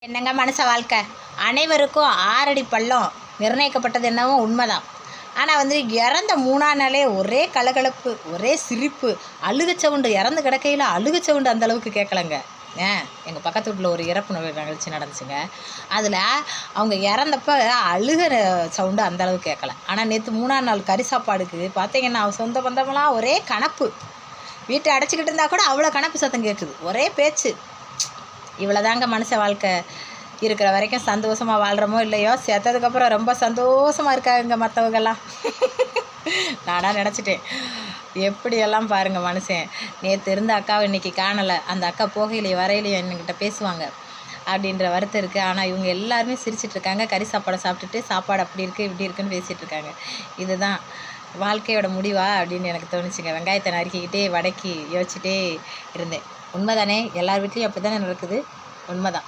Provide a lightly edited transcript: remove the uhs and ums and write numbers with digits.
என்னங்க மனுஷ வாழ்க்கை, அனைவருக்கும் 6 அடி பள்ளம் நிர்ணயிக்கப்பட்டது என்னவோ உண்மைதான். ஆனால் இறந்த 3ஆம் நாளே ஒரே கலகலப்பு, ஒரே சிரிப்பு, அழுகை சவுண்டு. இறந்து கிடக்கையில் அழுகை சவுண்டு அந்த அளவுக்கு கேட்கலங்க. எங்கள் பக்கத்து வீட்டில் ஒரு இறப்பு நிகழ்ச்சி நடந்துச்சுங்க. அதில் அவங்க இறந்தப்ப அழுகிற சவுண்டு அந்த அளவுக்கு கேட்கல. ஆனால் நேற்று 3ஆம் நாள் கறி சாப்பாடுக்கு பார்த்தீங்கன்னா சொந்த பந்தமெல்லாம் ஒரே கணப்பு. வீட்டை அடைச்சிக்கிட்டு இருந்தால் கூட அவ்வளோ கணப்பு சத்தம் கேட்குது, ஒரே பேச்சு. இவ்வளோதாங்க மனுஷ வாழ்க்கை. இருக்கிற வரைக்கும் சந்தோஷமாக வாழ்கிறோமோ இல்லையோ, செத்ததுக்கப்புறம் ரொம்ப சந்தோஷமாக இருக்காங்க மற்றவங்கெல்லாம். நானாக நினச்சிட்டேன். எப்படியெல்லாம் பாருங்கள் மனுஷன். நேற்று இருந்த அக்காவை இன்றைக்கி காணலை. அந்த அக்கா போகையிலையும் வரையிலையும் என்கிட்ட பேசுவாங்க அப்படின்ற வருத்தம் இருக்குது. ஆனால் இவங்க எல்லாருமே சிரிச்சிட்ருக்காங்க. கறி சாப்பாடை சாப்பிட்டுட்டு சாப்பாடு அப்படி இருக்குது இப்படி இருக்குன்னு பேசிகிட்ருக்காங்க. இதுதான் வாழ்க்கையோட முடிவா அப்படின்னு எனக்கு தோணுச்சுங்க. வெங்காயத்தை நறுக்கிக்கிட்டே வடக்கி யோசிச்சுட்டே இருந்தேன். உண்மை தானே, எல்லார் வீட்லேயும் அப்படி தானே நடக்குது. உண்மை தான்.